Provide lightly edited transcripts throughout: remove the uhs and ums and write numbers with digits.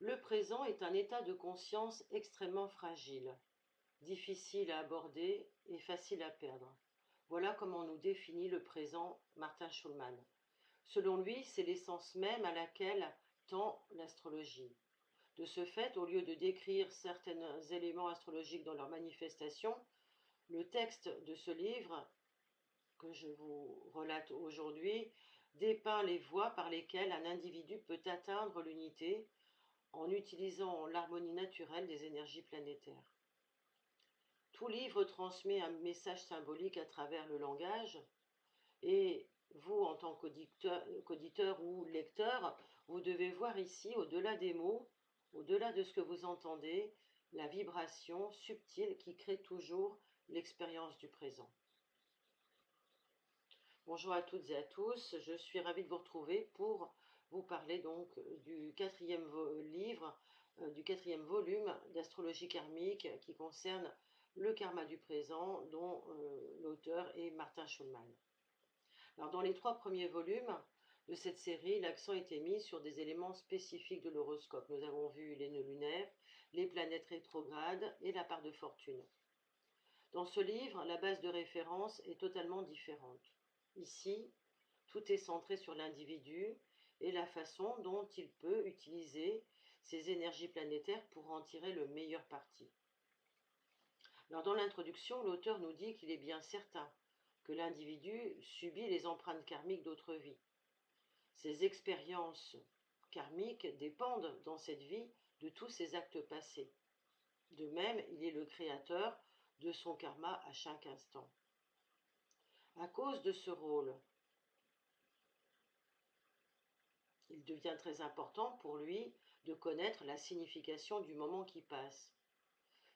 Le présent est un état de conscience extrêmement fragile, difficile à aborder et facile à perdre. Voilà comment nous définit le présent Martin Schulman. Selon lui, c'est l'essence même à laquelle tend l'astrologie. De ce fait, au lieu de décrire certains éléments astrologiques dans leur manifestation, le texte de ce livre, que je vous relate aujourd'hui, dépeint les voies par lesquelles un individu peut atteindre l'unité en utilisant l'harmonie naturelle des énergies planétaires. Tout livre transmet un message symbolique à travers le langage, et vous, en tant qu'auditeur ou lecteur, vous devez voir ici, au-delà des mots, au-delà de ce que vous entendez, la vibration subtile qui crée toujours l'expérience du présent. Bonjour à toutes et à tous, je suis ravie de vous retrouver pour vous parler donc du quatrième livre, du quatrième volume d'astrologie karmique qui concerne le karma du présent, dont l'auteur est Martin Schulman. Alors, dans les 3 premiers volumes de cette série, l'accent était mis sur des éléments spécifiques de l'horoscope. Nous avons vu les nœuds lunaires, les planètes rétrogrades et la part de fortune. Dans ce livre, la base de référence est totalement différente. Ici, tout est centré sur l'individu et la façon dont il peut utiliser ses énergies planétaires pour en tirer le meilleur parti. Alors, dans l'introduction, l'auteur nous dit qu'il est bien certain que l'individu subit les empreintes karmiques d'autres vies. Ces expériences karmiques dépendent dans cette vie de tous ses actes passés. De même, il est le créateur de son karma à chaque instant. À cause de ce rôle, il devient très important pour lui de connaître la signification du moment qui passe,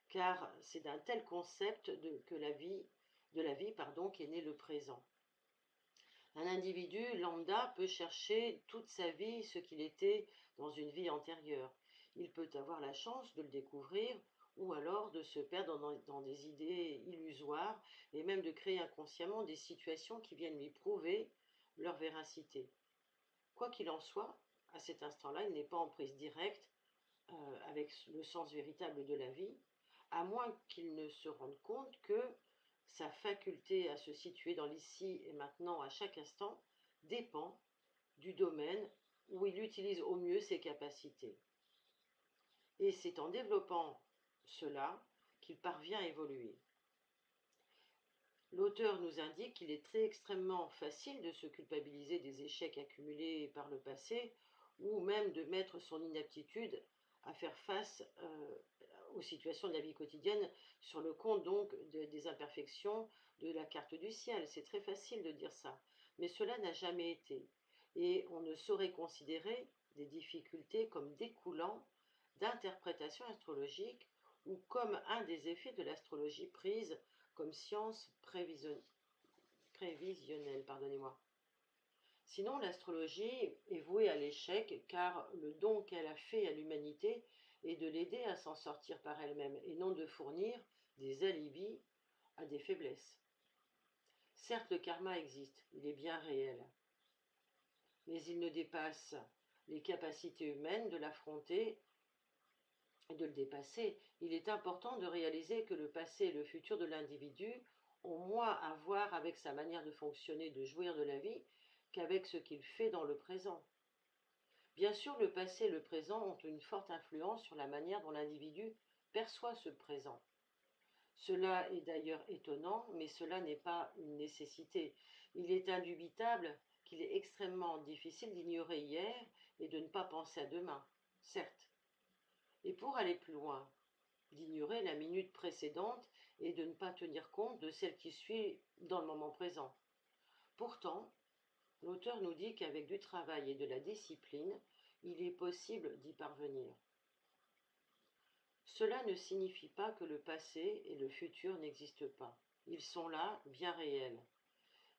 car c'est d'un tel concept de la vie qu'est né le présent. Un individu lambda peut chercher toute sa vie ce qu'il était dans une vie antérieure. Il peut avoir la chance de le découvrir ou alors de se perdre dans des idées illusoires et même de créer inconsciemment des situations qui viennent lui prouver leur véracité. Quoi qu'il en soit, à cet instant-là, il n'est pas en prise directe avec le sens véritable de la vie, à moins qu'il ne se rende compte que sa faculté à se situer dans l'ici et maintenant à chaque instant dépend du domaine où il utilise au mieux ses capacités. Et c'est en développant cela qu'il parvient à évoluer. L'auteur nous indique qu'il est extrêmement facile de se culpabiliser des échecs accumulés par le passé ou même de mettre son inaptitude à faire face aux situations de la vie quotidienne sur le compte donc des imperfections de la carte du ciel. C'est très facile de dire ça, mais cela n'a jamais été. Et on ne saurait considérer des difficultés comme découlant d'interprétation astrologique ou comme un des effets de l'astrologie prise comme science prévisionnelle. Sinon, l'astrologie est vouée à l'échec car le don qu'elle a fait à l'humanité est de l'aider à s'en sortir par elle-même et non de fournir des alibis à des faiblesses. Certes, le karma existe, il est bien réel, mais il ne dépasse les capacités humaines de l'affronter et de le dépasser. Il est important de réaliser que le passé et le futur de l'individu ont moins à voir avec sa manière de fonctionner, de jouir de la vie, qu'avec ce qu'il fait dans le présent. Bien sûr, le passé et le présent ont une forte influence sur la manière dont l'individu perçoit ce présent. Cela est d'ailleurs étonnant, mais cela n'est pas une nécessité. Il est indubitable qu'il est extrêmement difficile d'ignorer hier et de ne pas penser à demain, certes. Et pour aller plus loin, d'ignorer la minute précédente et de ne pas tenir compte de celle qui suit dans le moment présent. Pourtant, l'auteur nous dit qu'avec du travail et de la discipline, il est possible d'y parvenir. Cela ne signifie pas que le passé et le futur n'existent pas. Ils sont là, bien réels.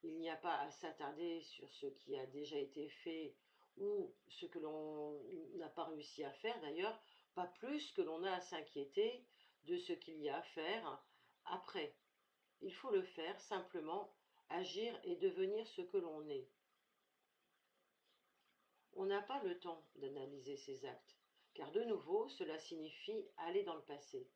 Il n'y a pas à s'attarder sur ce qui a déjà été fait ou ce que l'on n'a pas réussi à faire d'ailleurs, pas plus que l'on a à s'inquiéter de ce qu'il y a à faire après. Il faut le faire simplement, agir et devenir ce que l'on est. On n'a pas le temps d'analyser ses actes, car de nouveau, cela signifie aller dans le passé.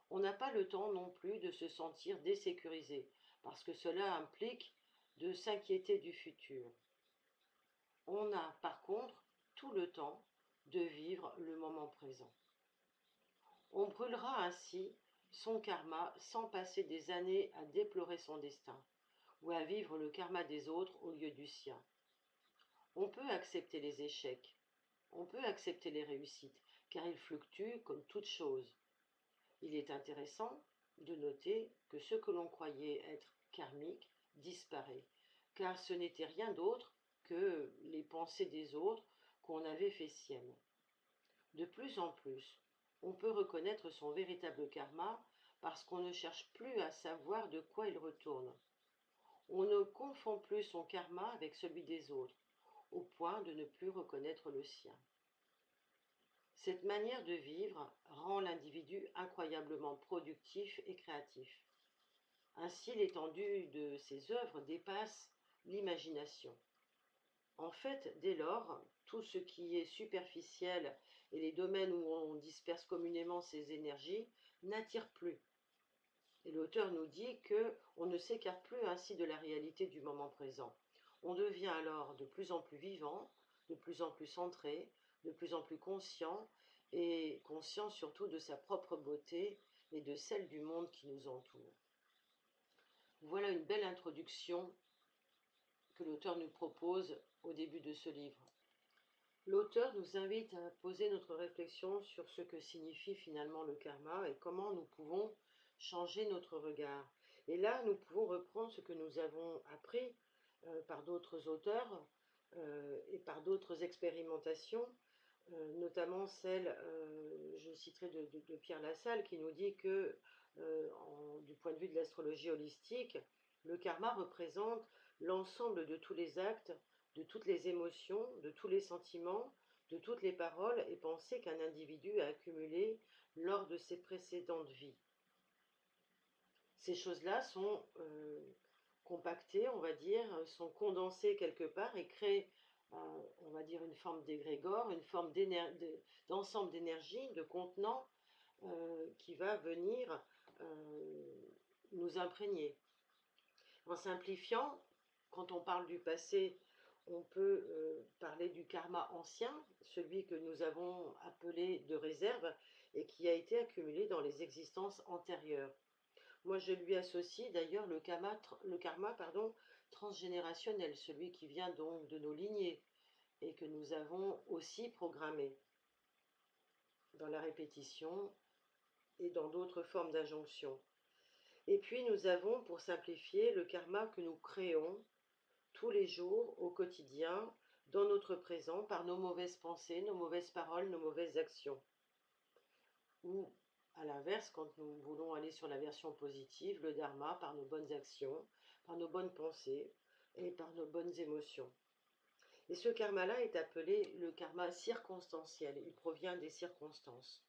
On n'a pas le temps non plus de se sentir désécurisé, parce que cela implique de s'inquiéter du futur. On a par contre tout le temps de vivre le moment présent. On brûlera ainsi son karma sans passer des années à déplorer son destin ou à vivre le karma des autres au lieu du sien. On peut accepter les échecs, on peut accepter les réussites, car ils fluctuent comme toute chose. Il est intéressant de noter que ce que l'on croyait être karmique disparaît, car ce n'était rien d'autre que les pensées des autres qu'on avait fait siennes. De plus en plus, on peut reconnaître son véritable karma parce qu'on ne cherche plus à savoir de quoi il retourne. On ne confond plus son karma avec celui des autres, au point de ne plus reconnaître le sien. Cette manière de vivre rend l'individu incroyablement productif et créatif. Ainsi, l'étendue de ses œuvres dépasse l'imagination. En fait, dès lors, tout ce qui est superficiel et les domaines où on disperse communément ses énergies n'attirent plus. Et l'auteur nous dit qu'on ne s'écarte plus ainsi de la réalité du moment présent. On devient alors de plus en plus vivant, de plus en plus centré, de plus en plus conscient, et conscient surtout de sa propre beauté et de celle du monde qui nous entoure. Voilà une belle introduction que l'auteur nous propose au début de ce livre. L'auteur nous invite à poser notre réflexion sur ce que signifie finalement le karma et comment nous pouvons changer notre regard. Et là, nous pouvons reprendre ce que nous avons appris par d'autres auteurs et par d'autres expérimentations, notamment celle, je citerai de Pierre Lassalle, qui nous dit que, du point de vue de l'astrologie holistique, le karma représente l'ensemble de tous les actes, de toutes les émotions, de tous les sentiments, de toutes les paroles et pensées qu'un individu a accumulées lors de ses précédentes vies. Ces choses-là sont compactées, on va dire, sont condensées quelque part et créent, on va dire, une forme d'égrégore, une forme d'ensemble d'énergie, de contenant qui va venir nous imprégner. En simplifiant, quand on parle du passé, on peut parler du karma ancien, celui que nous avons appelé de réserve et qui a été accumulé dans les existences antérieures. Moi, je lui associe d'ailleurs le karma transgénérationnel, celui qui vient donc de nos lignées et que nous avons aussi programmé dans la répétition et dans d'autres formes d'injonction. Et puis nous avons, pour simplifier, le karma que nous créons tous les jours, au quotidien, dans notre présent, par nos mauvaises pensées, nos mauvaises paroles, nos mauvaises actions. Ou, à l'inverse, quand nous voulons aller sur la version positive, le dharma, par nos bonnes actions, par nos bonnes pensées et par nos bonnes émotions. Et ce karma-là est appelé le karma circonstanciel. Il provient des circonstances.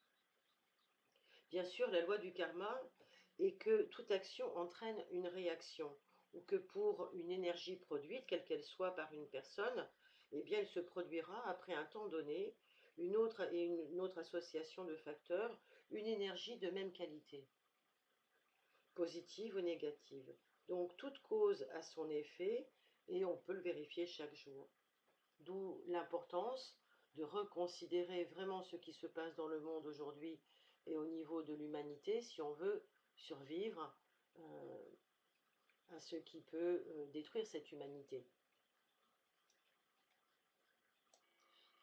Bien sûr, la loi du karma est que toute action entraîne une réaction, ou que pour une énergie produite, quelle qu'elle soit par une personne, eh bien, elle se produira après un temps donné, une autre association de facteurs, une énergie de même qualité, positive ou négative. Donc toute cause a son effet et on peut le vérifier chaque jour. D'où l'importance de reconsidérer vraiment ce qui se passe dans le monde aujourd'hui et au niveau de l'humanité si on veut survivre à ce qui peut détruire cette humanité.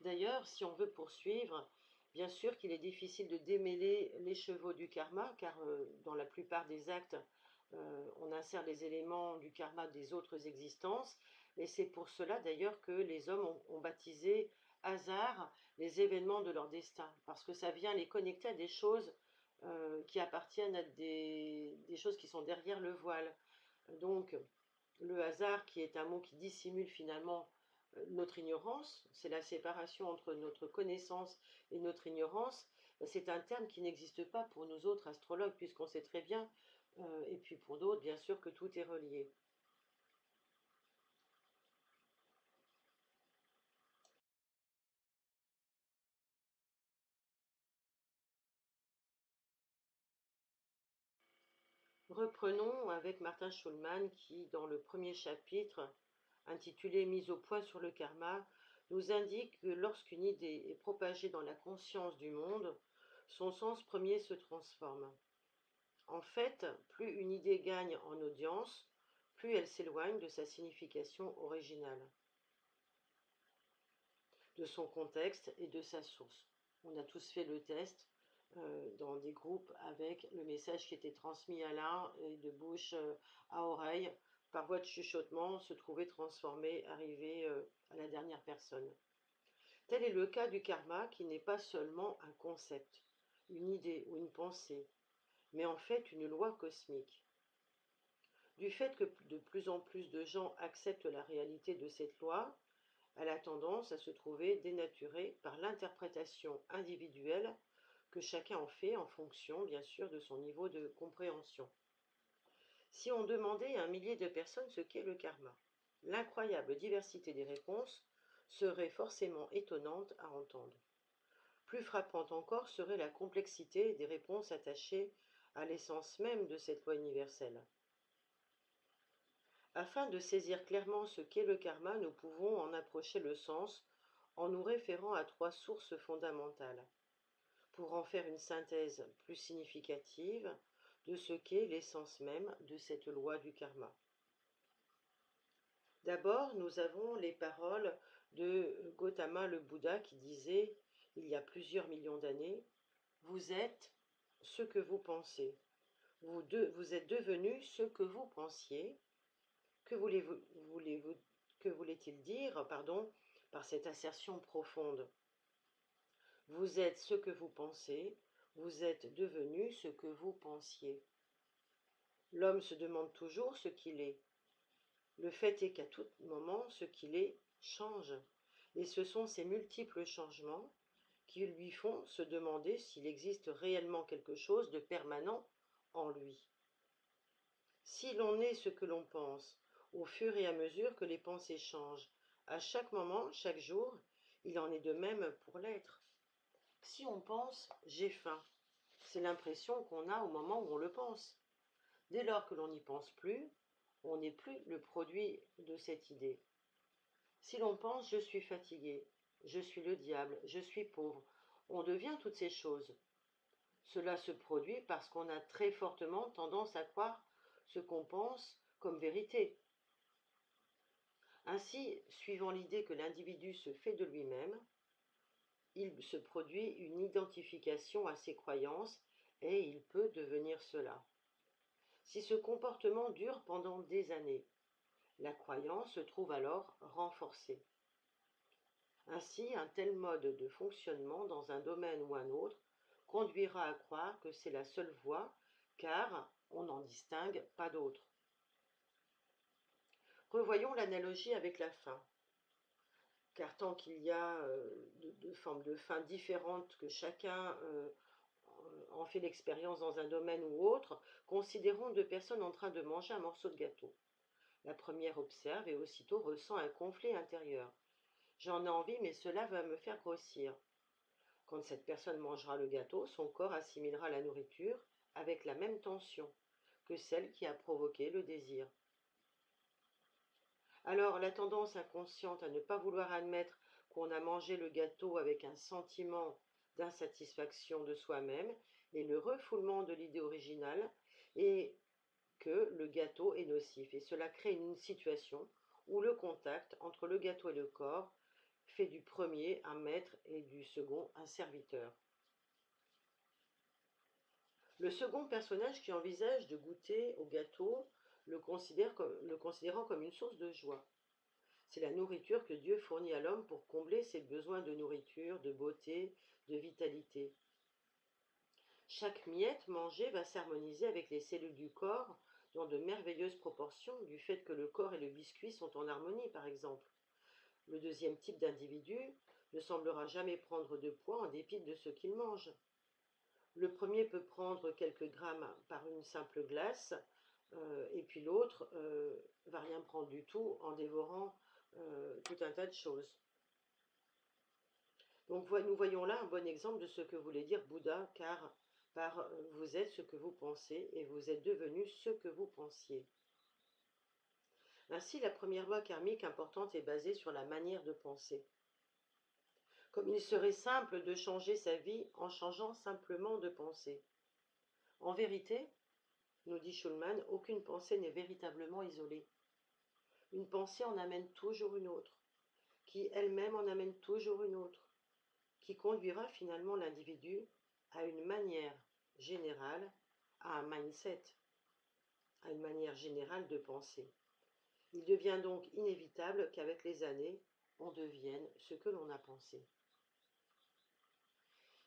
D'ailleurs, si on veut poursuivre, bien sûr qu'il est difficile de démêler les chevaux du karma, car dans la plupart des actes, on insère les éléments du karma des autres existences, et c'est pour cela d'ailleurs que les hommes ont baptisé hasard les événements de leur destin, parce que ça vient les connecter à des choses qui appartiennent à des choses qui sont derrière le voile. Donc, le hasard, qui est un mot qui dissimule finalement notre ignorance, c'est la séparation entre notre connaissance et notre ignorance, c'est un terme qui n'existe pas pour nous autres astrologues, puisqu'on sait très bien, et puis pour d'autres, bien sûr, que tout est relié. Reprenons avec Martin Schulman qui, dans le premier chapitre, intitulé Mise au point sur le karma, nous indique que lorsqu'une idée est propagée dans la conscience du monde, son sens premier se transforme. En fait, plus une idée gagne en audience, plus elle s'éloigne de sa signification originale, de son contexte et de sa source. On a tous fait le test dans des groupes avec le message qui était transmis à l'un et de bouche à oreille, par voie de chuchotement, se trouvait transformé, arrivé à la dernière personne. Tel est le cas du karma qui n'est pas seulement un concept, une idée ou une pensée, mais en fait une loi cosmique. Du fait que de plus en plus de gens acceptent la réalité de cette loi, elle a tendance à se trouver dénaturée par l'interprétation individuelle que chacun en fait en fonction, bien sûr, de son niveau de compréhension. Si on demandait à un millier de personnes ce qu'est le karma, l'incroyable diversité des réponses serait forcément étonnante à entendre. Plus frappante encore serait la complexité des réponses attachées à l'essence même de cette loi universelle. Afin de saisir clairement ce qu'est le karma, nous pouvons en approcher le sens en nous référant à trois sources fondamentales, pour en faire une synthèse plus significative de ce qu'est l'essence même de cette loi du karma. D'abord, nous avons les paroles de Gautama le Bouddha qui disait, il y a plusieurs millions d'années, « Vous êtes ce que vous pensez. Vous êtes devenu ce que vous pensiez. » Que voulait-il dire, par cette assertion profonde? Vous êtes ce que vous pensez, vous êtes devenu ce que vous pensiez. L'homme se demande toujours ce qu'il est. Le fait est qu'à tout moment, ce qu'il est change. Et ce sont ces multiples changements qui lui font se demander s'il existe réellement quelque chose de permanent en lui. Si l'on est ce que l'on pense, au fur et à mesure que les pensées changent, à chaque moment, chaque jour, il en est de même pour l'être. Si on pense « j'ai faim », c'est l'impression qu'on a au moment où on le pense. Dès lors que l'on n'y pense plus, on n'est plus le produit de cette idée. Si l'on pense « je suis fatigué »,« je suis le diable »,« je suis pauvre », on devient toutes ces choses. Cela se produit parce qu'on a très fortement tendance à croire ce qu'on pense comme vérité. Ainsi, suivant l'idée que l'individu se fait de lui-même, il se produit une identification à ses croyances et il peut devenir cela. Si ce comportement dure pendant des années, la croyance se trouve alors renforcée. Ainsi, un tel mode de fonctionnement dans un domaine ou un autre conduira à croire que c'est la seule voie, car on n'en distingue pas d'autre. Revoyons l'analogie avec la faim. Car tant qu'il y a de formes de faim différentes que chacun en fait l'expérience dans un domaine ou autre, considérons deux personnes en train de manger un morceau de gâteau. La première observe et aussitôt ressent un conflit intérieur. J'en ai envie, mais cela va me faire grossir. Quand cette personne mangera le gâteau, son corps assimilera la nourriture avec la même tension que celle qui a provoqué le désir. Alors, la tendance inconsciente à ne pas vouloir admettre qu'on a mangé le gâteau avec un sentiment d'insatisfaction de soi-même et le refoulement de l'idée originale et que le gâteau est nocif. Et cela crée une situation où le contact entre le gâteau et le corps fait du premier un maître et du second un serviteur. Le second personnage qui envisage de goûter au gâteau le considérant comme une source de joie. C'est la nourriture que Dieu fournit à l'homme pour combler ses besoins de nourriture, de beauté, de vitalité. Chaque miette mangée va s'harmoniser avec les cellules du corps dans de merveilleuses proportions, du fait que le corps et le biscuit sont en harmonie, par exemple. Le deuxième type d'individu ne semblera jamais prendre de poids en dépit de ce qu'il mange. Le premier peut prendre quelques grammes par une simple glace, et puis l'autre va rien prendre du tout en dévorant tout un tas de choses. Donc nous voyons là un bon exemple de ce que voulait dire Bouddha, car par vous êtes ce que vous pensez et vous êtes devenu ce que vous pensiez. Ainsi, la première loi karmique importante est basée sur la manière de penser. Comme il serait simple de changer sa vie en changeant simplement de pensée. En vérité, nous dit Schulman, aucune pensée n'est véritablement isolée. Une pensée en amène toujours une autre, qui elle-même en amène toujours une autre, qui conduira finalement l'individu à une manière générale, à un mindset, à une manière générale de penser. Il devient donc inévitable qu'avec les années, on devienne ce que l'on a pensé.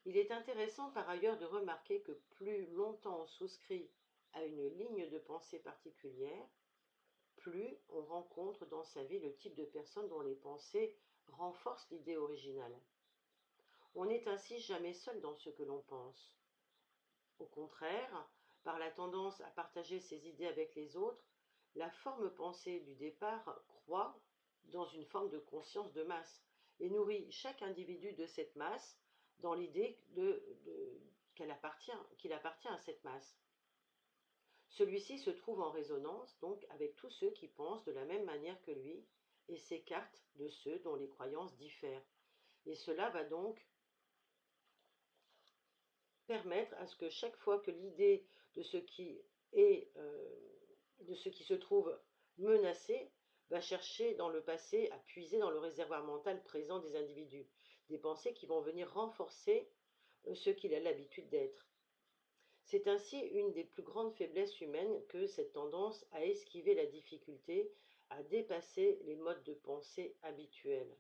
Il est intéressant par ailleurs de remarquer que plus longtemps on souscrit à une ligne de pensée particulière, plus on rencontre dans sa vie le type de personne dont les pensées renforcent l'idée originale. On n'est ainsi jamais seul dans ce que l'on pense. Au contraire, par la tendance à partager ses idées avec les autres, la forme pensée du départ croît dans une forme de conscience de masse et nourrit chaque individu de cette masse dans l'idée qu'il appartient à cette masse. Celui-ci se trouve en résonance donc avec tous ceux qui pensent de la même manière que lui et s'écarte de ceux dont les croyances diffèrent. Et cela va donc permettre à ce que chaque fois que l'idée de ce qui se trouve menacé va chercher dans le passé à puiser dans le réservoir mental présent des individus, des pensées qui vont venir renforcer ce qu'il a l'habitude d'être. C'est ainsi une des plus grandes faiblesses humaines que cette tendance à esquiver la difficulté, à dépasser les modes de pensée habituels.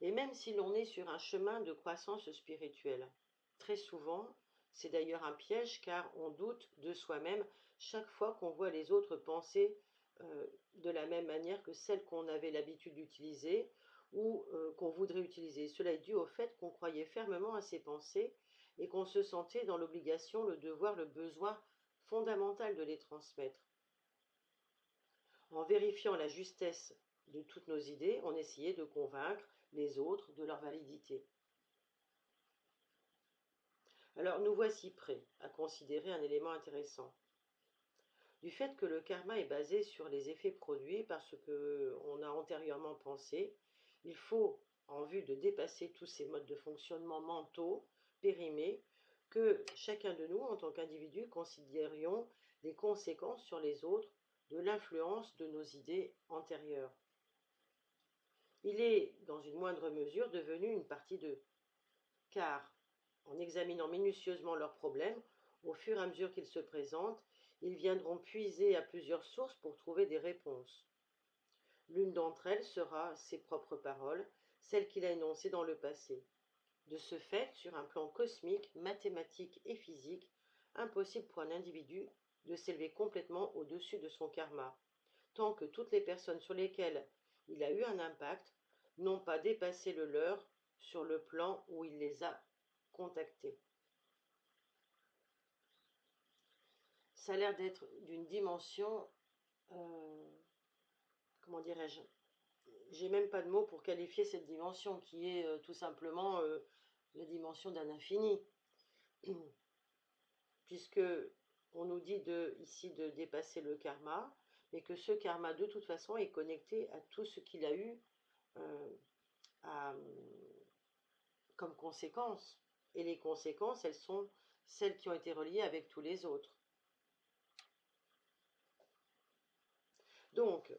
Et même si l'on est sur un chemin de croissance spirituelle, très souvent, c'est d'ailleurs un piège car on doute de soi-même chaque fois qu'on voit les autres penser de la même manière que celle qu'on avait l'habitude d'utiliser ou qu'on voudrait utiliser. Cela est dû au fait qu'on croyait fermement à ces pensées et qu'on se sentait dans l'obligation, le devoir, le besoin fondamental de les transmettre. En vérifiant la justesse de toutes nos idées, on essayait de convaincre les autres de leur validité. Alors nous voici prêts à considérer un élément intéressant. Du fait que le karma est basé sur les effets produits par ce qu'on a antérieurement pensé, il faut, en vue de dépasser tous ces modes de fonctionnement mentaux, périmés, que chacun de nous, en tant qu'individu, considérions les conséquences sur les autres de l'influence de nos idées antérieures. Il est, dans une moindre mesure, devenu une partie d'eux, car, en examinant minutieusement leurs problèmes, au fur et à mesure qu'ils se présentent, ils viendront puiser à plusieurs sources pour trouver des réponses. L'une d'entre elles sera ses propres paroles, celles qu'il a énoncées dans le passé. De ce fait, sur un plan cosmique, mathématique et physique, impossible pour un individu de s'élever complètement au-dessus de son karma, tant que toutes les personnes sur lesquelles il a eu un impact n'ont pas dépassé le leur sur le plan où il les a contactés. Ça a l'air d'être d'une dimension, comment dirais-je, j'ai même pas de mots pour qualifier cette dimension qui est tout simplement la dimension d'un infini, puisque on nous dit ici de dépasser le karma, mais que ce karma de toute façon est connecté à tout ce qu'il a eu comme conséquences. Et les conséquences, elles sont celles qui ont été reliées avec tous les autres. Donc,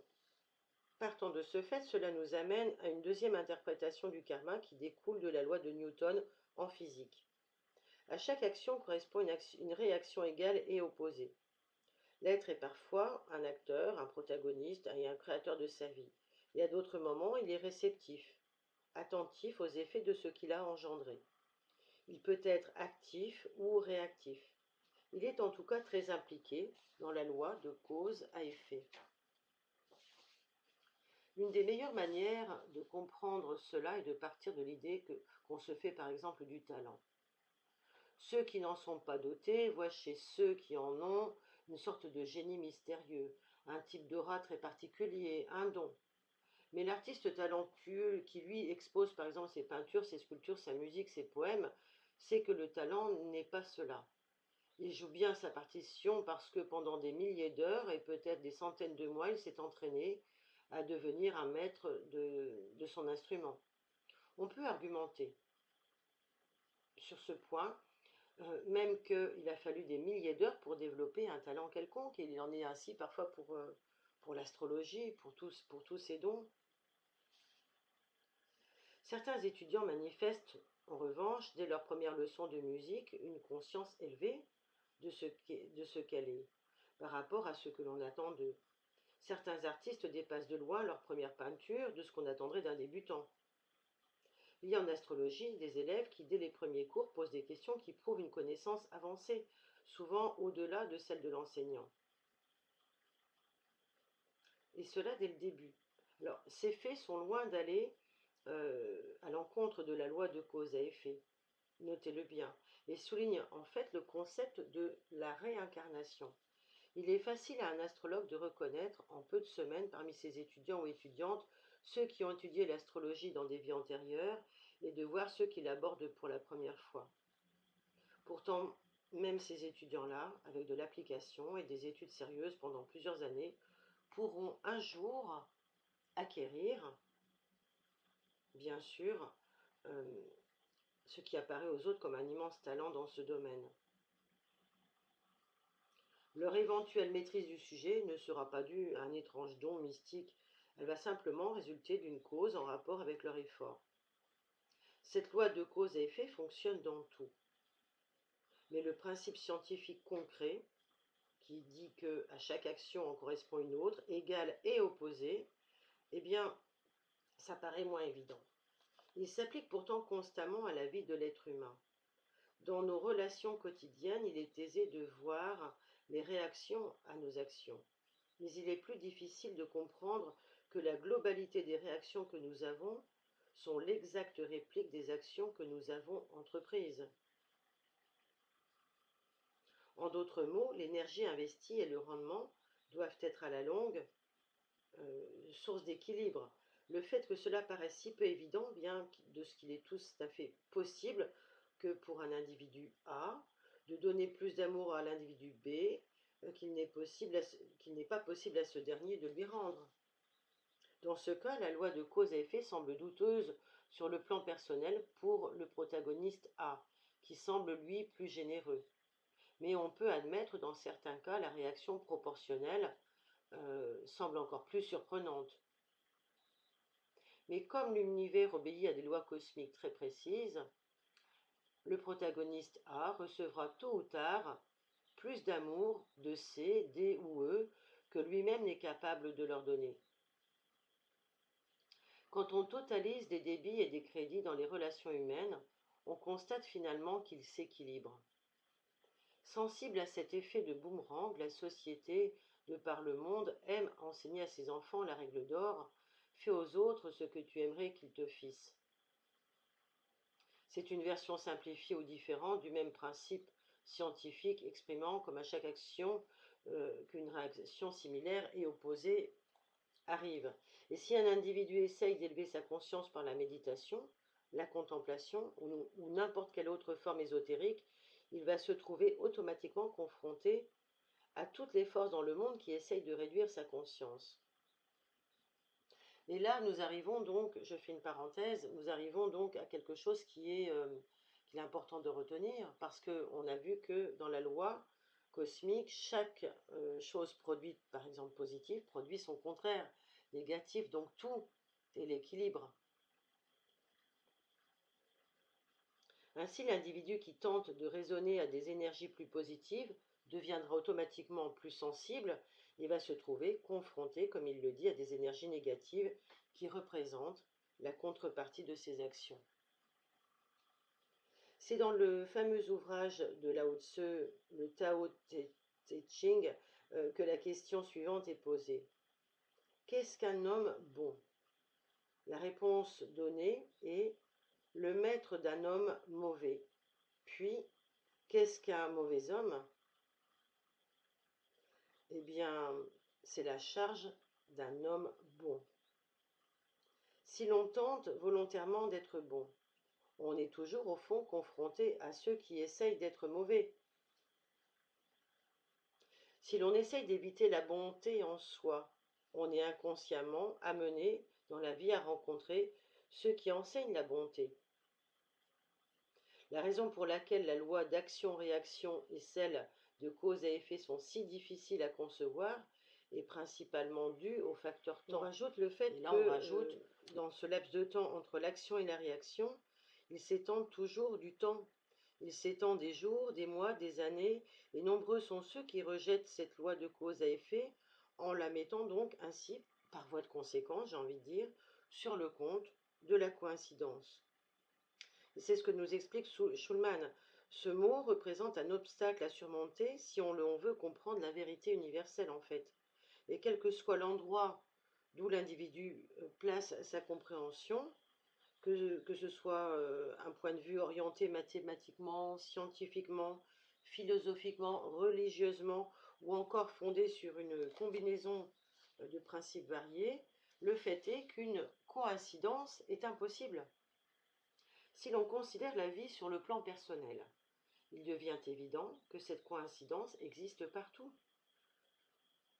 partant de ce fait, cela nous amène à une deuxième interprétation du karma qui découle de la loi de Newton en physique. À chaque action correspond une réaction égale et opposée. L'être est parfois un acteur, un protagoniste et un créateur de sa vie. Et à d'autres moments, il est réceptif, attentif aux effets de ce qu'il a engendré. Il peut être actif ou réactif. Il est en tout cas très impliqué dans la loi de cause à effet. Une des meilleures manières de comprendre cela est de partir de l'idée qu'on se fait par exemple du talent. Ceux qui n'en sont pas dotés voient chez ceux qui en ont une sorte de génie mystérieux, un type d'aura très particulier, un don. Mais l'artiste talentueux qui, lui, expose par exemple ses peintures, ses sculptures, sa musique, ses poèmes, sait que le talent n'est pas cela. Il joue bien sa partition parce que pendant des milliers d'heures et peut-être des centaines de mois, il s'est entraîné à devenir un maître de son instrument. On peut argumenter sur ce point, même qu'il a fallu des milliers d'heures pour développer un talent quelconque, et il en est ainsi parfois pour l'astrologie, pour tous ces dons. Certains étudiants manifestent, en revanche, dès leur première leçon de musique, une conscience élevée de ce qu'elle est, par rapport à ce que l'on attend d'eux. Certains artistes dépassent de loin leur première peinture de ce qu'on attendrait d'un débutant. Il y a en astrologie des élèves qui, dès les premiers cours, posent des questions qui prouvent une connaissance avancée, souvent au-delà de celle de l'enseignant. Et cela dès le début. Alors, ces faits sont loin d'aller à l'encontre de la loi de cause à effet, notez-le bien, et soulignent en fait le concept de la réincarnation. Il est facile à un astrologue de reconnaître en peu de semaines parmi ses étudiants ou étudiantes ceux qui ont étudié l'astrologie dans des vies antérieures et de voir ceux qui l'abordent pour la première fois. Pourtant, même ces étudiants-là, avec de l'application et des études sérieuses pendant plusieurs années, pourront un jour acquérir, bien sûr, ce qui apparaît aux autres comme un immense talent dans ce domaine. Leur éventuelle maîtrise du sujet ne sera pas due à un étrange don mystique, elle va simplement résulter d'une cause en rapport avec leur effort. Cette loi de cause à effet fonctionne dans tout. Mais le principe scientifique concret, qui dit qu'à chaque action en correspond une autre, égale et opposée, eh bien, ça paraît moins évident. Il s'applique pourtant constamment à la vie de l'être humain. Dans nos relations quotidiennes, il est aisé de voir les réactions à nos actions. Mais il est plus difficile de comprendre que la globalité des réactions que nous avons sont l'exacte réplique des actions que nous avons entreprises. En d'autres mots, l'énergie investie et le rendement doivent être à la longue source d'équilibre. Le fait que cela paraisse si peu évident vient de ce qu'il est tout à fait possible que pour un individu A, de donner plus d'amour à l'individu B qu'il n'est pas possible à ce dernier de lui rendre. Dans ce cas, la loi de cause à effet semble douteuse sur le plan personnel pour le protagoniste A, qui semble lui plus généreux. Mais on peut admettre dans certains cas la réaction proportionnelle semble encore plus surprenante. Mais comme l'univers obéit à des lois cosmiques très précises, le protagoniste A recevra tôt ou tard plus d'amour de C, D ou E que lui-même n'est capable de leur donner. Quand on totalise des débits et des crédits dans les relations humaines, on constate finalement qu'ils s'équilibrent. Sensible à cet effet de boomerang, la société, de par le monde, aime enseigner à ses enfants la règle d'or: fais aux autres ce que tu aimerais qu'ils te fissent. C'est une version simplifiée ou différente du même principe scientifique exprimant, comme à chaque action, qu'une réaction similaire et opposée arrive. Et si un individu essaye d'élever sa conscience par la méditation, la contemplation ou n'importe quelle autre forme ésotérique, il va se trouver automatiquement confronté à toutes les forces dans le monde qui essayent de réduire sa conscience. Et là, nous arrivons donc, je fais une parenthèse, nous arrivons donc à quelque chose qu'il est important de retenir, parce qu'on a vu que dans la loi cosmique, chaque chose produite, par exemple positive, produit son contraire négatif, donc tout est l'équilibre. Ainsi, l'individu qui tente de raisonner à des énergies plus positives deviendra automatiquement plus sensible et va se trouver confronté, comme il le dit, à des énergies négatives qui représentent la contrepartie de ses actions. C'est dans le fameux ouvrage de Lao Tzu, le Tao Te Ching, que la question suivante est posée. Qu'est-ce qu'un homme bon? La réponse donnée est le maître d'un homme mauvais. Puis, qu'est-ce qu'un mauvais homme? Eh bien, c'est la charge d'un homme bon. Si l'on tente volontairement d'être bon, on est toujours au fond confronté à ceux qui essayent d'être mauvais. Si l'on essaye d'éviter la bonté en soi, on est inconsciemment amené dans la vie à rencontrer ceux qui enseignent la bonté. La raison pour laquelle la loi d'action-réaction et celle de cause à effet sont si difficiles à concevoir est principalement due au facteur temps. On rajoute le fait que dans ce laps de temps entre l'action et la réaction, il s'étend toujours du temps. Il s'étend des jours, des mois, des années, et nombreux sont ceux qui rejettent cette loi de cause à effet en la mettant donc ainsi, par voie de conséquence, j'ai envie de dire, sur le compte de la coïncidence. C'est ce que nous explique Schulman. Ce mot représente un obstacle à surmonter si on veut comprendre la vérité universelle en fait. Et quel que soit l'endroit d'où l'individu place sa compréhension, que ce soit un point de vue orienté mathématiquement, scientifiquement, philosophiquement, religieusement, ou encore fondé sur une combinaison de principes variés, le fait est qu'une coïncidence est impossible. Si l'on considère la vie sur le plan personnel, il devient évident que cette coïncidence existe partout.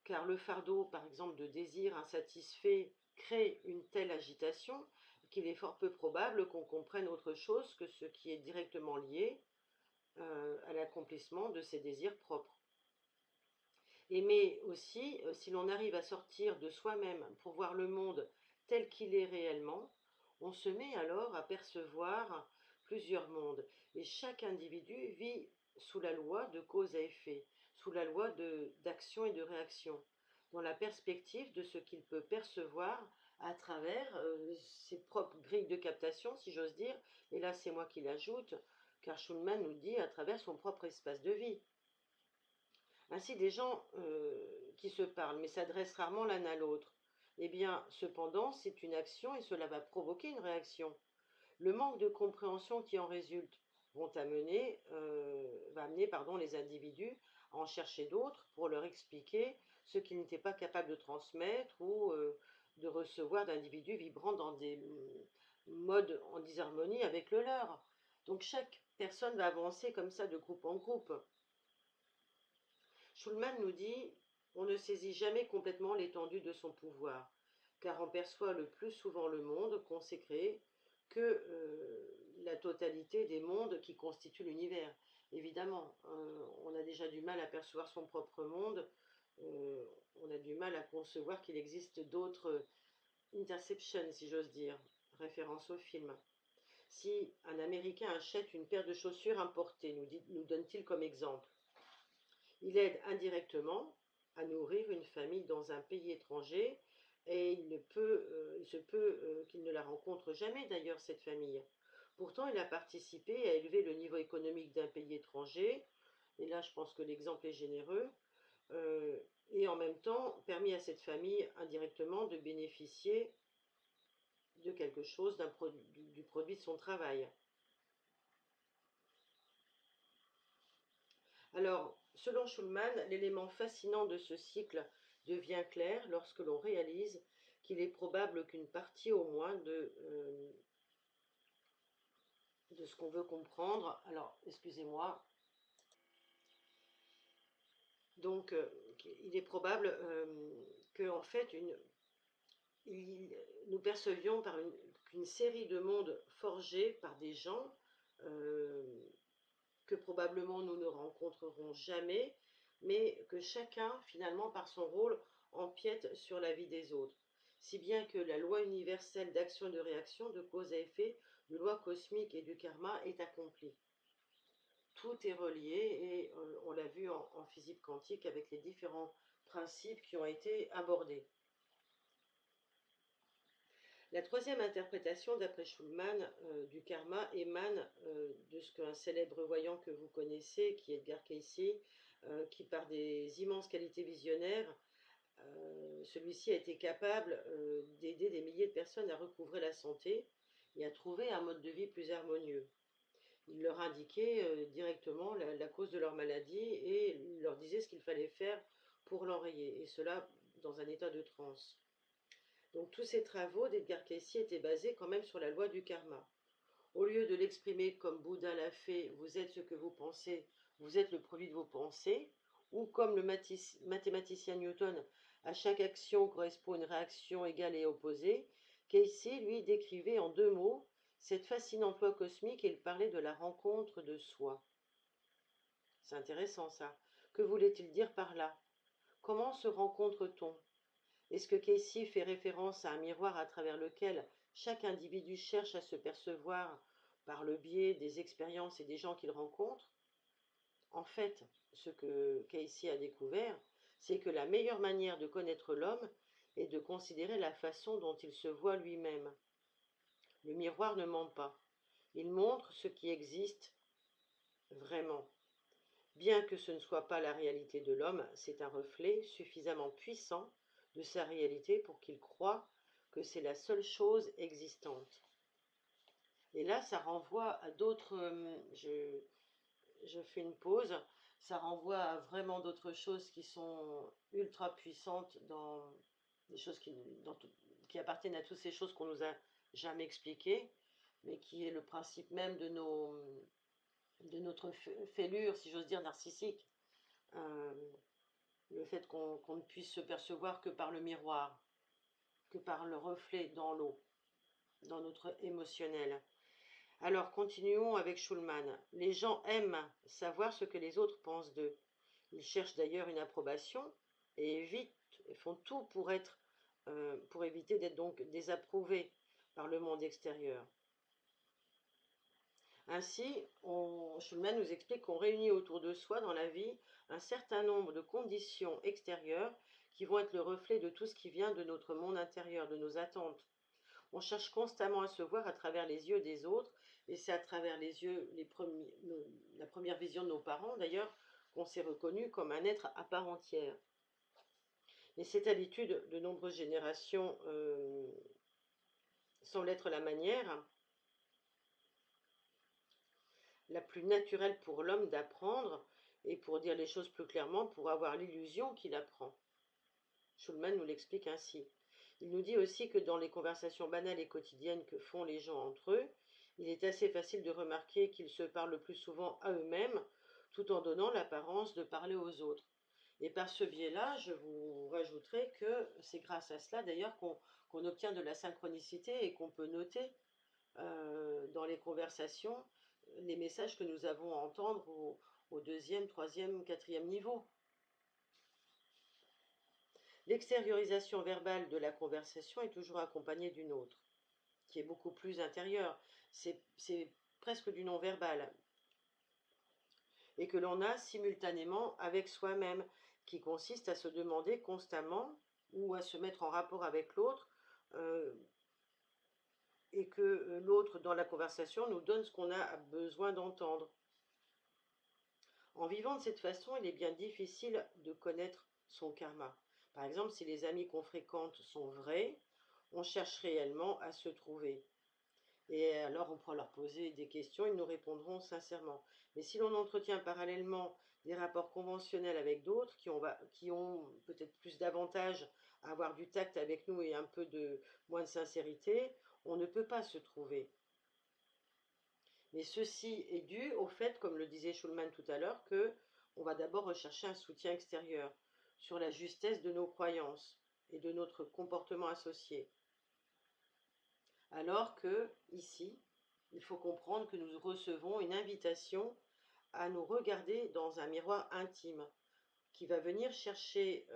Car le fardeau, par exemple, de désirs insatisfaits crée une telle agitation qu'il est fort peu probable qu'on comprenne autre chose que ce qui est directement lié à l'accomplissement de ses désirs propres. Mais aussi, si l'on arrive à sortir de soi-même pour voir le monde tel qu'il est réellement, on se met alors à percevoir plusieurs mondes. Et chaque individu vit sous la loi de cause à effet, sous la loi d'action et de réaction, dans la perspective de ce qu'il peut percevoir à travers ses propres grilles de captation, si j'ose dire. Et là, c'est moi qui l'ajoute, car Schulman nous dit à travers son propre espace de vie. Ainsi, des gens qui se parlent mais s'adressent rarement l'un à l'autre, eh bien, cependant, c'est une action et cela va provoquer une réaction. Le manque de compréhension qui en résulte va amener les individus à en chercher d'autres pour leur expliquer ce qu'ils n'étaient pas capables de transmettre ou de recevoir d'individus vibrant dans des modes en disharmonie avec le leur. Donc chaque personne va avancer comme ça de groupe en groupe. Schulman nous dit « On ne saisit jamais complètement l'étendue de son pouvoir, car on perçoit le plus souvent le monde qu'on s'est créé que la totalité des mondes qui constituent l'univers. » Évidemment, on a déjà du mal à percevoir son propre monde, on a du mal à concevoir qu'il existe d'autres interceptions, si j'ose dire, référence au film. Si un Américain achète une paire de chaussures importées, nous donne-t-il comme exemple, il aide indirectement à nourrir une famille dans un pays étranger et il se peut qu'il ne la rencontre jamais d'ailleurs, cette famille. Pourtant, il a participé à élever le niveau économique d'un pays étranger, et là je pense que l'exemple est généreux, et en même temps permis à cette famille indirectement de bénéficier de quelque chose, du produit de son travail. Alors, selon Schulman, l'élément fascinant de ce cycle devient clair lorsque l'on réalise qu'il est probable qu'une partie au moins de ce qu'on veut comprendre, alors excusez-moi, donc il est probable que en fait nous percevions par qu'une série de mondes forgés par des gens que probablement nous ne rencontrerons jamais, mais que chacun, finalement, par son rôle, empiète sur la vie des autres. Si bien que la loi universelle d'action et de réaction, de cause à effet, de loi cosmique et du karma est accomplie. Tout est relié et on l'a vu en physique quantique avec les différents principes qui ont été abordés. La troisième interprétation, d'après Schulman, du karma émane de ce qu'un célèbre voyant que vous connaissez, qui est Edgar Cayce, qui par des immenses qualités visionnaires, celui-ci a été capable d'aider des milliers de personnes à recouvrer la santé et à trouver un mode de vie plus harmonieux. Il leur indiquait directement la cause de leur maladie et il leur disait ce qu'il fallait faire pour l'enrayer, et cela dans un état de transe. Donc tous ces travaux d'Edgar Cayce étaient basés quand même sur la loi du karma. Au lieu de l'exprimer comme Bouddha l'a fait, vous êtes ce que vous pensez, vous êtes le produit de vos pensées, ou comme le mathématicien Newton, à chaque action correspond une réaction égale et opposée, Cayce, lui, décrivait en 2 mots cette fascinante loi cosmique et il parlait de la rencontre de soi. C'est intéressant ça. Que voulait-il dire par là? Comment se rencontre-t-on? Est-ce que Cayce fait référence à un miroir à travers lequel chaque individu cherche à se percevoir par le biais des expériences et des gens qu'il rencontre? En fait, ce que Cayce a découvert, c'est que la meilleure manière de connaître l'homme est de considérer la façon dont il se voit lui-même. Le miroir ne ment pas. Il montre ce qui existe vraiment. Bien que ce ne soit pas la réalité de l'homme, c'est un reflet suffisamment puissant de sa réalité pour qu'il croie que c'est la seule chose existante. Et là, ça renvoie à d'autres... je fais une pause. Ça renvoie à vraiment d'autres choses qui sont ultra puissantes dans des choses qui appartiennent à toutes ces choses qu'on nous a jamais expliquées, mais qui est le principe même de notre fêlure, si j'ose dire, narcissique. Euh, le fait qu'on ne puisse se percevoir que par le miroir, que par le reflet dans l'eau, dans notre émotionnel. Alors continuons avec Schulman. Les gens aiment savoir ce que les autres pensent d'eux. Ils cherchent d'ailleurs une approbation et font tout pour éviter d'être donc désapprouvés par le monde extérieur. Ainsi, Schulman nous explique qu'on réunit autour de soi dans la vie un certain nombre de conditions extérieures qui vont être le reflet de tout ce qui vient de notre monde intérieur, de nos attentes. On cherche constamment à se voir à travers les yeux des autres, et c'est à travers les yeux, la première vision de nos parents d'ailleurs, qu'on s'est reconnu comme un être à part entière. Et cette habitude de nombreuses générations semble être la manière la plus naturelle pour l'homme d'apprendre, et pour dire les choses plus clairement, pour avoir l'illusion qu'il apprend. Schulman nous l'explique ainsi. Il nous dit aussi que dans les conversations banales et quotidiennes que font les gens entre eux, il est assez facile de remarquer qu'ils se parlent le plus souvent à eux-mêmes, tout en donnant l'apparence de parler aux autres. Et par ce biais-là, je vous rajouterai que c'est grâce à cela d'ailleurs qu'on obtient de la synchronicité et qu'on peut noter dans les conversations les messages que nous avons à entendre au deuxième, troisième, quatrième niveau. L'extériorisation verbale de la conversation est toujours accompagnée d'une autre, qui est beaucoup plus intérieure. C'est presque du non-verbal, et que l'on a simultanément avec soi-même, qui consiste à se demander constamment ou à se mettre en rapport avec l'autre, et que l'autre dans la conversation nous donne ce qu'on a besoin d'entendre. En vivant de cette façon, il est bien difficile de connaître son karma. Par exemple, si les amis qu'on fréquente sont vrais, on cherche réellement à se trouver. Et alors on pourra leur poser des questions, ils nous répondront sincèrement. Mais si l'on entretient parallèlement des rapports conventionnels avec d'autres qui ont peut-être plus d'avantages à avoir du tact avec nous et un peu moins de sincérité, on ne peut pas se trouver. Mais ceci est dû au fait, comme le disait Schulman tout à l'heure, qu'on va d'abord rechercher un soutien extérieur sur la justesse de nos croyances et de notre comportement associé. Alors que, ici, il faut comprendre que nous recevons une invitation à nous regarder dans un miroir intime qui va venir chercher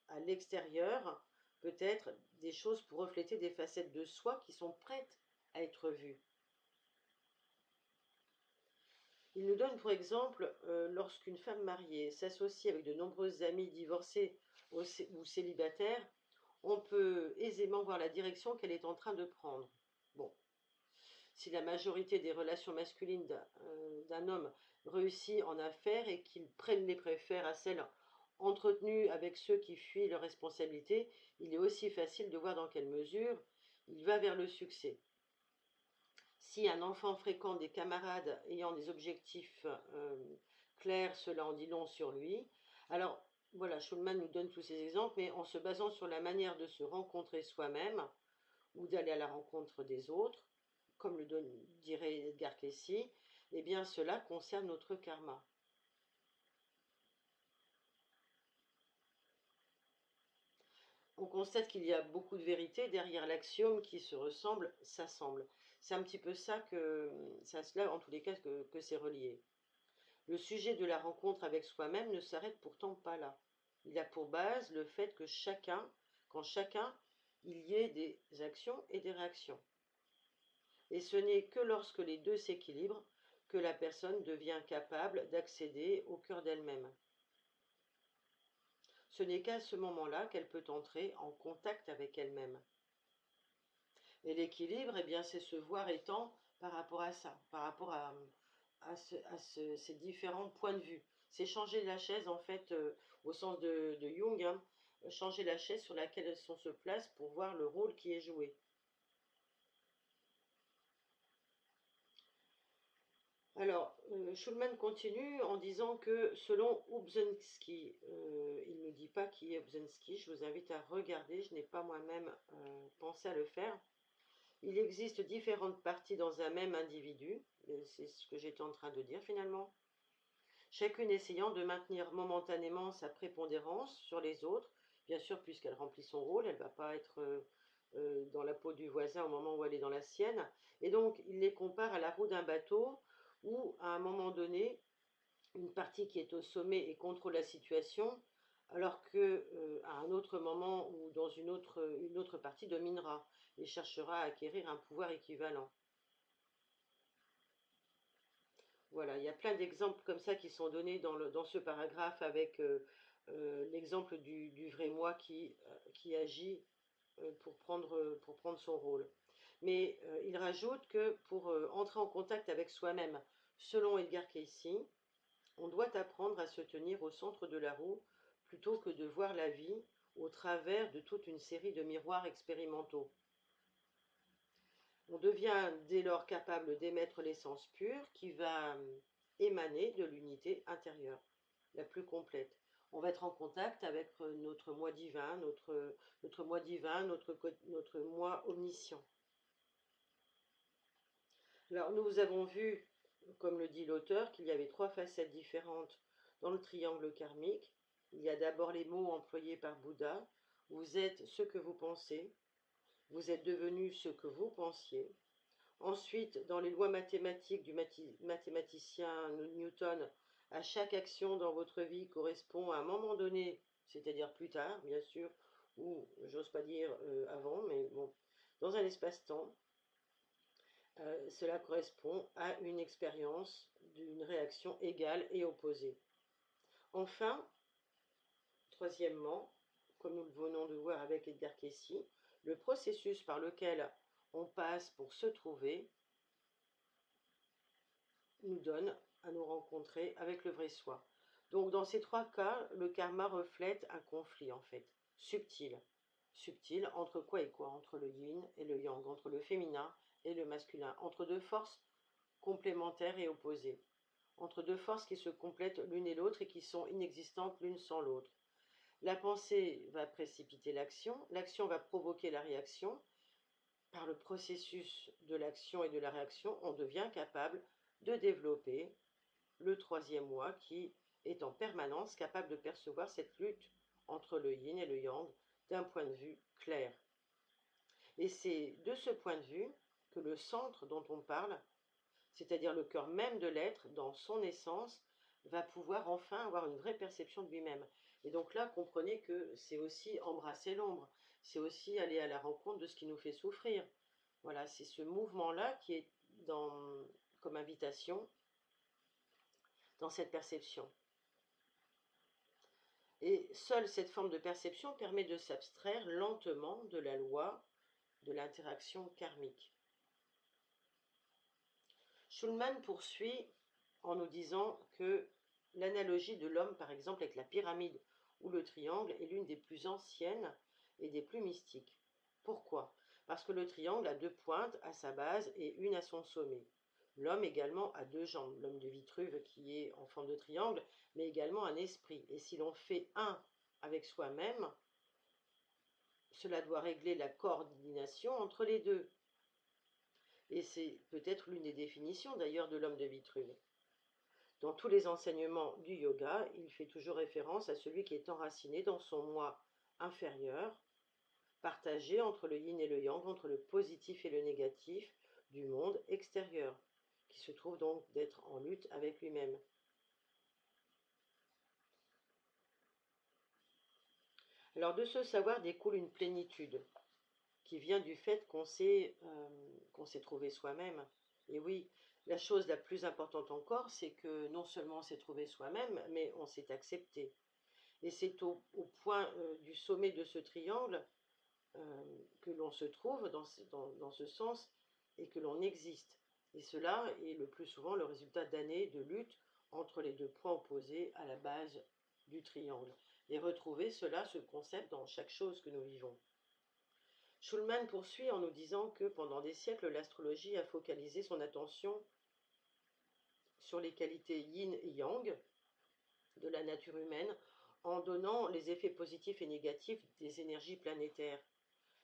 à l'extérieur peut-être des choses pour refléter des facettes de soi qui sont prêtes à être vues. Il nous donne pour exemple, lorsqu'une femme mariée s'associe avec de nombreuses amies divorcées ou célibataires, on peut aisément voir la direction qu'elle est en train de prendre. Bon, si la majorité des relations masculines d'un homme réussit en affaires et qu'il les préfère à celles entretenues avec ceux qui fuient leurs responsabilités, il est aussi facile de voir dans quelle mesure il va vers le succès. Si un enfant fréquente des camarades ayant des objectifs clairs, cela en dit long sur lui. Alors, Voilà, Schulman nous donne tous ces exemples, mais en se basant sur la manière de se rencontrer soi-même ou d'aller à la rencontre des autres, comme dirait Edgar Cayce, eh bien cela concerne notre karma. On constate qu'il y a beaucoup de vérité derrière l'axiome qui se ressemble, s'assemble. C'est un petit peu ça cela en tous les cas que c'est relié. Le sujet de la rencontre avec soi-même ne s'arrête pourtant pas là. Il a pour base le fait que qu'en chacun, il y ait des actions et des réactions. Et ce n'est que lorsque les deux s'équilibrent que la personne devient capable d'accéder au cœur d'elle-même. Ce n'est qu'à ce moment-là qu'elle peut entrer en contact avec elle-même. Et l'équilibre, eh bien, c'est se voir étant par rapport à ça, par rapport ces différents points de vue. C'est changer la chaise, en fait, au sens de Jung, hein, changer la chaise sur laquelle on se place pour voir le rôle qui est joué. Alors, Schulman continue en disant que selon Obzhensky, il ne dit pas qui est Obzhensky, je vous invite à regarder, je n'ai pas moi-même pensé à le faire. Il existe différentes parties dans un même individu, c'est ce que j'étais en train de dire finalement, chacune essayant de maintenir momentanément sa prépondérance sur les autres, bien sûr puisqu'elle remplit son rôle, elle ne va pas être dans la peau du voisin au moment où elle est dans la sienne, et donc il les compare à la roue d'un bateau où à un moment donné, une partie qui est au sommet et contrôle la situation, alors que à un autre moment ou dans une autre partie dominera et cherchera à acquérir un pouvoir équivalent. Voilà, il y a plein d'exemples comme ça qui sont donnés dans ce paragraphe avec l'exemple du vrai moi qui agit pour prendre son rôle. Mais il rajoute que pour entrer en contact avec soi-même, selon Edgar Cayce, on doit apprendre à se tenir au centre de la roue plutôt que de voir la vie au travers de toute une série de miroirs expérimentaux. On devient dès lors capable d'émettre l'essence pure qui va émaner de l'unité intérieure, la plus complète. On va être en contact avec notre moi divin, notre moi omniscient. Alors nous avons vu, comme le dit l'auteur, qu'il y avait trois facettes différentes dans le triangle karmique. Il y a d'abord les mots employés par Bouddha. Vous êtes ce que vous pensez. Vous êtes devenu ce que vous pensiez. Ensuite, dans les lois mathématiques du mathématicien Newton, à chaque action dans votre vie correspond à un moment donné, c'est-à-dire plus tard, bien sûr, ou j'ose pas dire avant, mais bon, dans un espace-temps, cela correspond à une expérience d'une réaction égale et opposée. Enfin, troisièmement, comme nous le venons de voir avec Edgar Cayce, le processus par lequel on passe pour se trouver nous donne à nous rencontrer avec le vrai soi. Donc dans ces trois cas, le karma reflète un conflit en fait, subtil. Subtil entre quoi et quoi? Entre le yin et le yang, entre le féminin et le masculin, entre deux forces complémentaires et opposées, entre deux forces qui se complètent l'une et l'autre et qui sont inexistantes l'une sans l'autre. La pensée va précipiter l'action, l'action va provoquer la réaction. Par le processus de l'action et de la réaction, on devient capable de développer le troisième moi qui est en permanence capable de percevoir cette lutte entre le yin et le yang d'un point de vue clair. Et c'est de ce point de vue que le centre dont on parle, c'est-à-dire le cœur même de l'être, dans son essence, va pouvoir enfin avoir une vraie perception de lui-même. Et donc là, comprenez que c'est aussi embrasser l'ombre, c'est aussi aller à la rencontre de ce qui nous fait souffrir. Voilà, c'est ce mouvement-là qui est comme invitation dans cette perception. Et seule cette forme de perception permet de s'abstraire lentement de la loi de l'interaction karmique. Schulman poursuit en nous disant que l'analogie de l'homme, par exemple, avec la pyramide ou le triangle, est l'une des plus anciennes et des plus mystiques. Pourquoi? Parce que le triangle a deux pointes à sa base et une à son sommet. L'homme également a deux jambes, l'homme de Vitruve qui est en forme de triangle, mais également un esprit. Et si l'on fait un avec soi-même, cela doit régler la coordination entre les deux. Et c'est peut-être l'une des définitions d'ailleurs de l'homme de Vitruve. Dans tous les enseignements du yoga, il fait toujours référence à celui qui est enraciné dans son moi inférieur, partagé entre le yin et le yang, entre le positif et le négatif du monde extérieur, qui se trouve donc d'être en lutte avec lui-même. Alors de ce savoir découle une plénitude qui vient du fait qu'on s'est trouvé soi-même. Et oui, la chose la plus importante encore, c'est que non seulement on s'est trouvé soi-même, mais on s'est accepté. Et c'est au point du sommet de ce triangle que l'on se trouve dans ce sens et que l'on existe. Et cela est le plus souvent le résultat d'années de lutte entre les deux points opposés à la base du triangle. Et retrouver cela, ce concept, dans chaque chose que nous vivons. Schulman poursuit en nous disant que pendant des siècles, l'astrologie a focalisé son attention sur les qualités yin et yang de la nature humaine en donnant les effets positifs et négatifs des énergies planétaires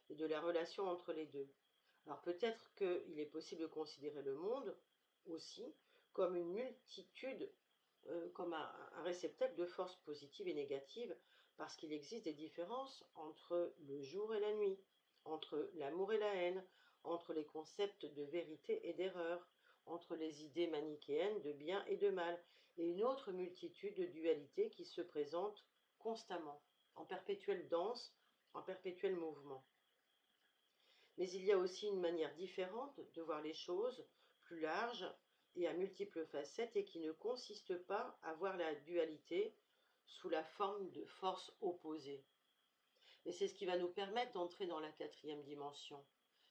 et de la relation entre les deux. Alors peut-être qu'il est possible de considérer le monde aussi comme une multitude, comme un réceptacle de forces positives et négatives, parce qu'il existe des différences entre le jour et la nuit, entre l'amour et la haine, entre les concepts de vérité et d'erreur, entre les idées manichéennes de bien et de mal, et une autre multitude de dualités qui se présentent constamment, en perpétuelle danse, en perpétuel mouvement. Mais il y a aussi une manière différente de voir les choses, plus large et à multiples facettes, et qui ne consiste pas à voir la dualité sous la forme de forces opposées. Et c'est ce qui va nous permettre d'entrer dans la quatrième dimension.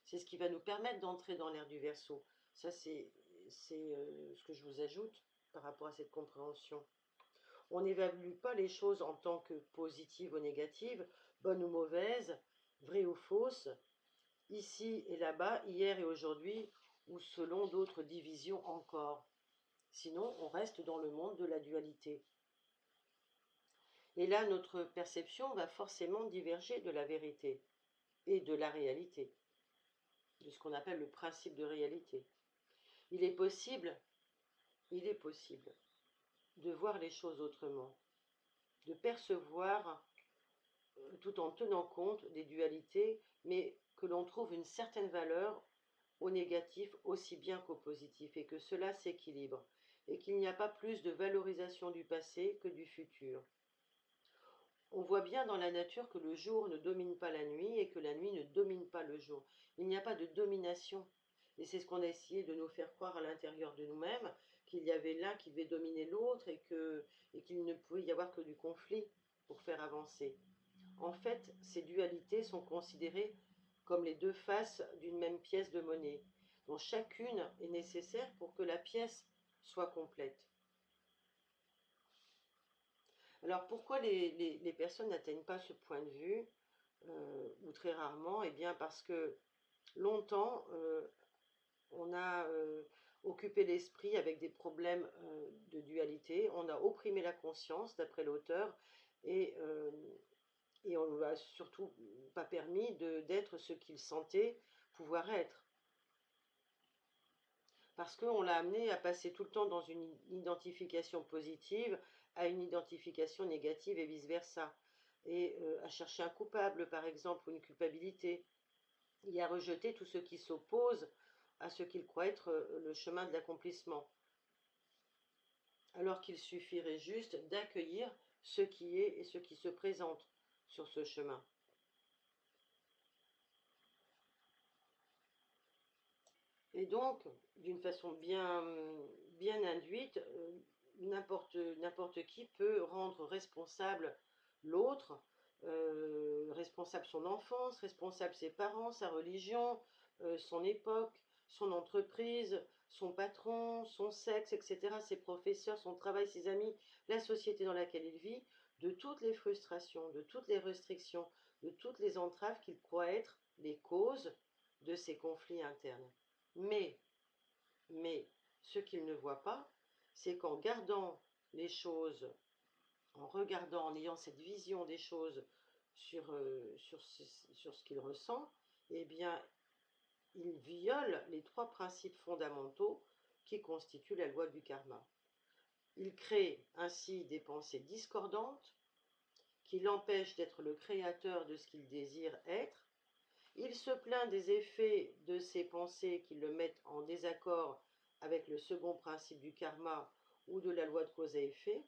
C'est ce qui va nous permettre d'entrer dans l'ère du Verseau. Ça, c'est ce que je vous ajoute par rapport à cette compréhension. On n'évalue pas les choses en tant que positives ou négatives, bonnes ou mauvaises, vraies ou fausses, ici et là-bas, hier et aujourd'hui, ou selon d'autres divisions encore. Sinon, on reste dans le monde de la dualité. Et là, notre perception va forcément diverger de la vérité et de la réalité, de ce qu'on appelle le principe de réalité. Il est possible de voir les choses autrement, de percevoir tout en tenant compte des dualités, mais que l'on trouve une certaine valeur au négatif aussi bien qu'au positif, et que cela s'équilibre, et qu'il n'y a pas plus de valorisation du passé que du futur. On voit bien dans la nature que le jour ne domine pas la nuit et que la nuit ne domine pas le jour. Il n'y a pas de domination. Et c'est ce qu'on a essayé de nous faire croire à l'intérieur de nous-mêmes, qu'il y avait l'un qui devait dominer l'autre et qu'il ne pouvait y avoir que du conflit pour faire avancer. En fait, ces dualités sont considérées comme les deux faces d'une même pièce de monnaie, dont chacune est nécessaire pour que la pièce soit complète. Alors pourquoi les personnes n'atteignent pas ce point de vue, ou très rarement? Eh bien parce que longtemps, on a occupé l'esprit avec des problèmes de dualité, on a opprimé la conscience, d'après l'auteur, et, euh, et on ne lui a surtout pas permis d'être ce qu'il sentait pouvoir être. Parce qu'on l'a amené à passer tout le temps dans une identification positive à une identification négative et vice-versa. Et à chercher un coupable, par exemple, ou une culpabilité. Et à rejeter tout ce qui s'oppose à ce qu'il croit être le chemin de l'accomplissement. Alors qu'il suffirait juste d'accueillir ce qui est et ce qui se présente sur ce chemin. Et donc, d'une façon bien induite, n'importe qui peut rendre responsable l'autre, responsable son enfance, responsable ses parents, sa religion, son époque, son entreprise, son patron, son sexe, etc., ses professeurs, son travail, ses amis, la société dans laquelle il vit, de toutes les frustrations, de toutes les restrictions, de toutes les entraves qu'il croit être les causes de ces conflits internes. Mais ce qu'il ne voit pas, c'est qu'en gardant les choses, en regardant, en ayant cette vision des choses sur ce qu'il ressent, eh bien, il viole les 3 principes fondamentaux qui constituent la loi du karma. Il crée ainsi des pensées discordantes qui l'empêchent d'être le créateur de ce qu'il désire être. Il se plaint des effets de ces pensées qui le mettent en désaccord avec le second principe du karma ou de la loi de cause à effet.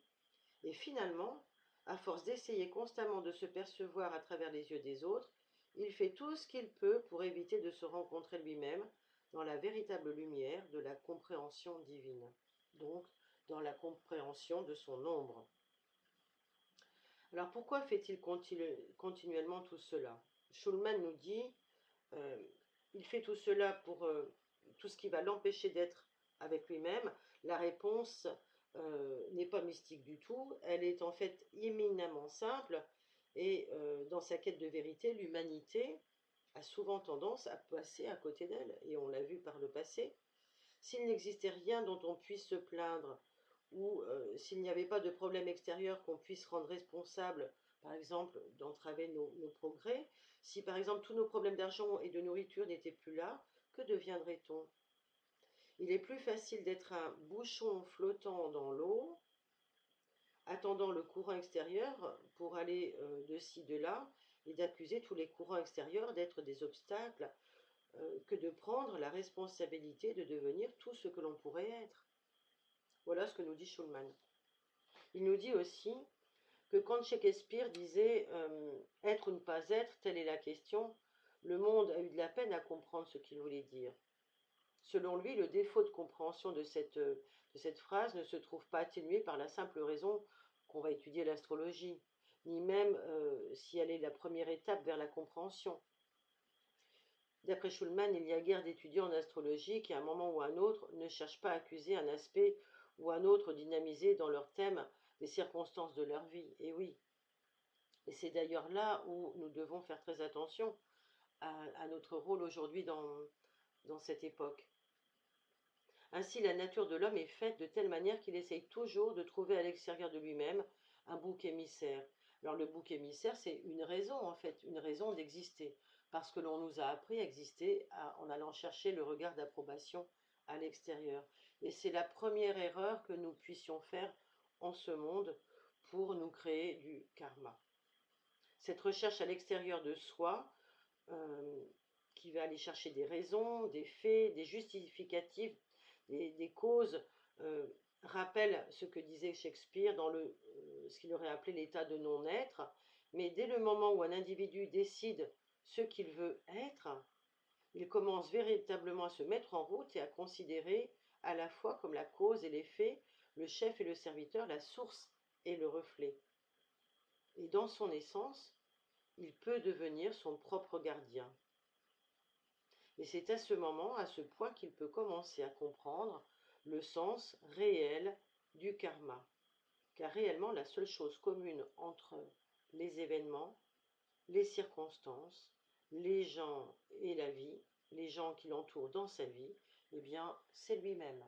Et finalement, à force d'essayer constamment de se percevoir à travers les yeux des autres, il fait tout ce qu'il peut pour éviter de se rencontrer lui-même dans la véritable lumière de la compréhension divine, donc dans la compréhension de son ombre. Alors pourquoi fait-il continuellement tout cela? Schulman nous dit il fait tout cela pour tout ce qui va l'empêcher d'être avec lui-même. La réponse n'est pas mystique du tout, elle est en fait éminemment simple, et dans sa quête de vérité, l'humanité a souvent tendance à passer à côté d'elle, et on l'a vu par le passé. S'il n'existait rien dont on puisse se plaindre, ou s'il n'y avait pas de problème extérieur qu'on puisse rendre responsable, par exemple, d'entraver nos progrès, si par exemple tous nos problèmes d'argent et de nourriture n'étaient plus là, que deviendrait-on? Il est plus facile d'être un bouchon flottant dans l'eau, attendant le courant extérieur pour aller de ci, de là, et d'accuser tous les courants extérieurs d'être des obstacles, que de prendre la responsabilité de devenir tout ce que l'on pourrait être. Voilà ce que nous dit Schulman. Il nous dit aussi que quand Shakespeare disait être ou ne pas être, telle est la question, le monde a eu de la peine à comprendre ce qu'il voulait dire. Selon lui, le défaut de compréhension de cette phrase ne se trouve pas atténué par la simple raison qu'on va étudier l'astrologie, ni même si elle est la première étape vers la compréhension. D'après Schulman, il n'y a guère d'étudiants en astrologie qui, à un moment ou à un autre, ne cherchent pas à accuser un aspect ou un autre dynamisé dans leur thème des circonstances de leur vie. Et oui, et c'est d'ailleurs là où nous devons faire très attention à notre rôle aujourd'hui dans cette époque. Ainsi, la nature de l'homme est faite de telle manière qu'il essaye toujours de trouver à l'extérieur de lui-même un bouc émissaire. Alors le bouc émissaire, c'est une raison en fait, une raison d'exister, parce que l'on nous a appris à exister en allant chercher le regard d'approbation à l'extérieur. Et c'est la première erreur que nous puissions faire en ce monde pour nous créer du karma. Cette recherche à l'extérieur de soi, qui va aller chercher des raisons, des faits, des justificatifs, des causes, rappelle ce que disait Shakespeare dans ce qu'il aurait appelé l'état de non-être. Mais dès le moment où un individu décide ce qu'il veut être, il commence véritablement à se mettre en route et à considérer à la fois comme la cause et l'effet, le chef et le serviteur, la source et le reflet. Et dans son essence, il peut devenir son propre gardien. Et c'est à ce moment, à ce point, qu'il peut commencer à comprendre le sens réel du karma. Car réellement, la seule chose commune entre les événements, les circonstances, les gens et la vie, les gens qui l'entourent dans sa vie, eh bien, c'est lui-même.